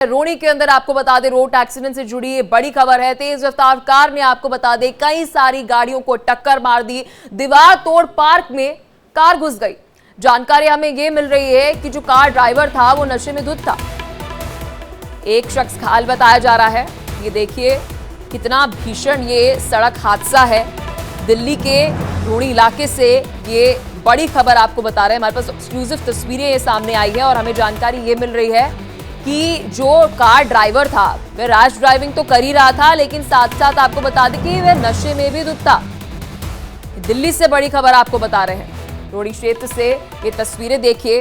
रोहनी के अंदर आपको बता दें रोड एक्सीडेंट से जुड़ी ये बड़ी खबर है। तेज रफ्तार कार ने आपको बता दें कई सारी गाड़ियों को टक्कर मार दी, दीवार तोड़ पार्क में कार घुस गई। जानकारी हमें ये मिल रही है कि जो कार ड्राइवर था वो नशे में धुत था। एक शख्स घायल बताया जा रहा है। ये देखिए कितना भीषण ये सड़क हादसा है। दिल्ली के रोहनी इलाके से ये बड़ी खबर आपको बता रहे हैं। हमारे पास एक्सक्लूसिव तस्वीरें ये सामने आई है और हमें जानकारी ये मिल रही है कि जो कार ड्राइवर था वह रैश ड्राइविंग तो कर ही रहा था, लेकिन साथ साथ आपको बता दें कि वह नशे में भी धुत था। दिल्ली से बड़ी खबर आपको बता रहे हैं। रोहनी क्षेत्र से ये तस्वीरें देखिए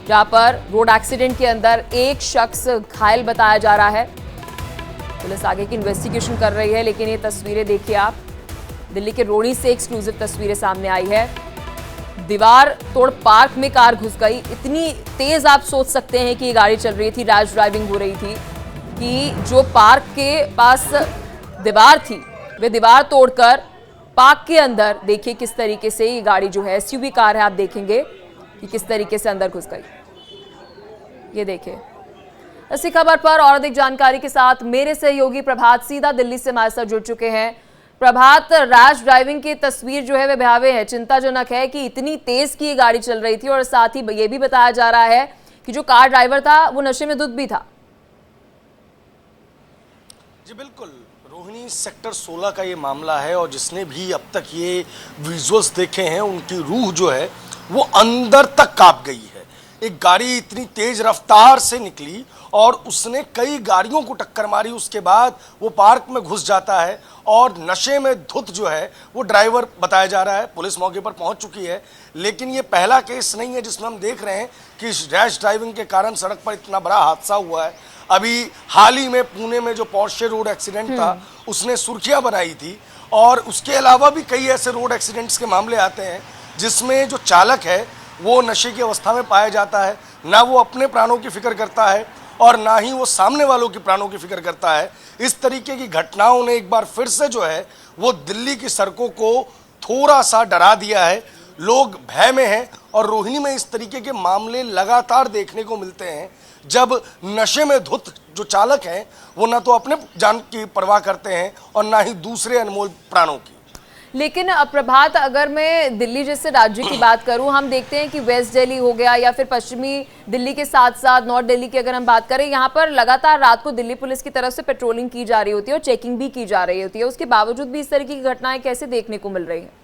जहां पर रोड एक्सीडेंट के अंदर एक शख्स घायल बताया जा रहा है। पुलिस आगे की इन्वेस्टिगेशन कर रही है, लेकिन ये तस्वीरें देखिए आप। दिल्ली के रोहनी से एक्सक्लूसिव तस्वीरें सामने आई है। दीवार तोड़ पार्क में कार घुस गई। इतनी तेज आप सोच सकते हैं कि ये गाड़ी चल रही थी, रैश ड्राइविंग हो रही थी कि जो पार्क के पास दीवार थी वे दीवार तोड़कर पार्क के अंदर देखिए किस तरीके से ये गाड़ी जो है एसयूवी कार है, आप देखेंगे कि किस तरीके से अंदर घुस गई। ये देखिए। इसी खबर पर और अधिक जानकारी के साथ मेरे सहयोगी प्रभात सीधा दिल्ली से हमारे साथ जुड़ चुके हैं। प्रभात, रैश ड्राइविंग की तस्वीर जो है वह भयावह है, चिंताजनक है कि इतनी तेज की गाड़ी चल रही थी और साथ ही ये भी बताया जा रहा है कि जो कार ड्राइवर था वो नशे में धुत भी था। जी बिल्कुल, रोहिणी सेक्टर 16 का ये मामला है और जिसने भी अब तक ये विजुअल्स देखे हैं उनकी रूह जो है वो अंदर तक कांप गई है। एक गाड़ी इतनी तेज रफ्तार से निकली और उसने कई गाड़ियों को टक्कर मारी, उसके बाद वो पार्क में घुस जाता है और नशे में धुत जो है वो ड्राइवर बताया जा रहा है। पुलिस मौके पर पहुंच चुकी है, लेकिन ये पहला केस नहीं है जिसमें हम देख रहे हैं कि रैश ड्राइविंग के कारण सड़क पर इतना बड़ा हादसा हुआ है। अभी हाल ही में पुणे में जो पोर्शे रोड एक्सीडेंट था उसने सुर्खियां बनाई थी और उसके अलावा भी कई ऐसे रोड एक्सीडेंट्स के मामले आते हैं जिसमें जो चालक है वो नशे की अवस्था में पाया जाता है। ना वो अपने प्राणों की फिक्र करता है और ना ही वो सामने वालों की प्राणों की फिक्र करता है। इस तरीके की घटनाओं ने एक बार फिर से जो है वो दिल्ली की सड़कों को थोड़ा सा डरा दिया है। लोग भय में हैं और रोहिणी में इस तरीके के मामले लगातार देखने को मिलते हैं जब नशे में धुत जो चालक हैं वो ना तो अपने जान की परवाह करते हैं और ना ही दूसरे अनमोल प्राणों की। लेकिन प्रभात, अगर मैं दिल्ली जैसे राज्य की बात करूं, हम देखते हैं कि वेस्ट दिल्ली हो गया या फिर पश्चिमी दिल्ली के साथ साथ नॉर्थ दिल्ली की अगर हम बात करें, यहाँ पर लगातार रात को दिल्ली पुलिस की तरफ से पेट्रोलिंग की जा रही होती है और चेकिंग भी की जा रही होती है। उसके बावजूद भी इस तरीके की घटनाएं कैसे देखने को मिल रही हैं?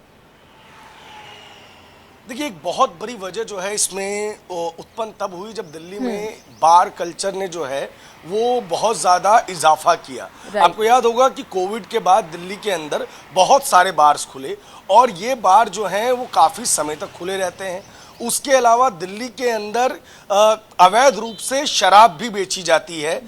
देखिए, एक बहुत बड़ी वजह जो है इसमें उत्पन्न तब हुई जब दिल्ली में बार कल्चर ने जो है वो बहुत ज़्यादा इजाफा किया। आपको याद होगा कि कोविड के बाद दिल्ली के अंदर बहुत सारे बार्स खुले और ये बार जो हैं वो काफ़ी समय तक खुले रहते हैं। उसके अलावा दिल्ली के अंदर अवैध रूप से शराब भी बेची जाती है।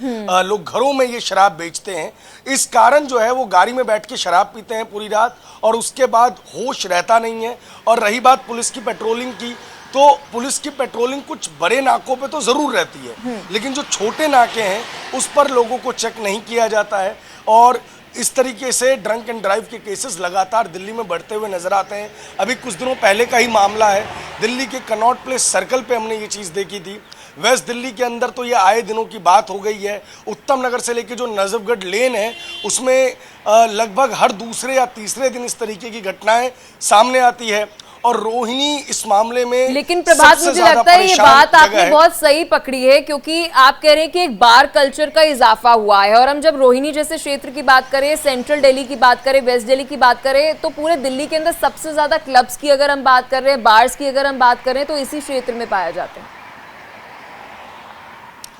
लोग घरों में ये शराब बेचते हैं। इस कारण जो है वो गाड़ी में बैठ के शराब पीते हैं पूरी रात और उसके बाद होश रहता नहीं है। और रही बात पुलिस की पेट्रोलिंग की, तो पुलिस की पेट्रोलिंग कुछ बड़े नाकों पे तो ज़रूर रहती है, लेकिन जो छोटे नाके हैं उस पर लोगों को चेक नहीं किया जाता है और इस तरीके से ड्रंक एंड ड्राइव के केसेस लगातार दिल्ली में बढ़ते हुए नजर आते हैं। अभी कुछ दिनों पहले का ही मामला है, दिल्ली के कनॉट प्लेस सर्कल पे हमने ये चीज़ देखी थी। वेस्ट दिल्ली के अंदर तो ये आए दिनों की बात हो गई है। उत्तम नगर से लेके जो नजफगढ़ लेन है उसमें लगभग हर दूसरे या तीसरे दिन इस तरीके की घटनाएं सामने आती है और रोहिणी इस मामले में। लेकिन प्रभात, मुझे लगता है ये बात आपने बहुत सही पकड़ी है, क्योंकि आप कह रहे हैं कि एक बार कल्चर का इजाफा हुआ है और हम जब रोहिणी जैसे क्षेत्र की बात करें, सेंट्रल दिल्ली की बात करें, वेस्ट दिल्ली की बात करें, तो पूरे दिल्ली के अंदर सबसे ज्यादा क्लब्स की अगर हम बात कर रहे हैं, बार्स की अगर हम बात करें, तो इसी क्षेत्र में पाए जाते हैं।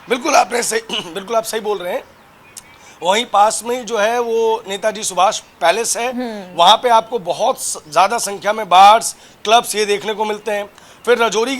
बिल्कुल आप सही बोल रहे हैं। वहीं पास में जो है वो नेताजी सुभाष पैलेस है, वहां पे आपको बहुत ज्यादा संख्या में बार्स, क्लब्स ये देखने को मिलते हैं। फिर रजौरी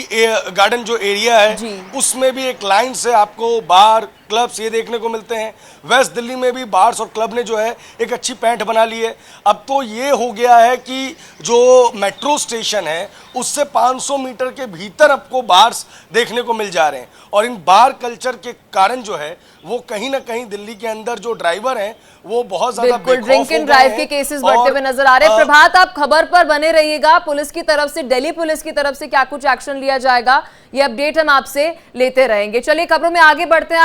गार्डन जो एरिया है उसमें भी एक लाइन से आपको बार, क्लब्स ये देखने को मिलते हैं। वेस्ट दिल्ली में भी बार्स और क्लब ने जो है एक अच्छी पैंठ बना ली है। अब तो ये हो गया है कि जो मेट्रो स्टेशन है उससे 500 मीटर के भीतर आपको बार्स देखने को मिल जा रहे हैं और इन बार कल्चर के कारण जो है वो कहीं ना कहीं दिल्ली के अंदर जो ड्राइवर हैं वो बहुत ज्यादा ड्रिंक एंड ड्राइव के केसेस बढ़ते हुए नजर आ रहे हैं। प्रभात, आप खबर पर बने रहिएगा। पुलिस की तरफ से, दिल्ली पुलिस की तरफ से क्या कुछ एक्शन लिया जाएगा, ये अपडेट हम आपसे लेते रहेंगे। चलिए खबरों में आगे बढ़ते हैं।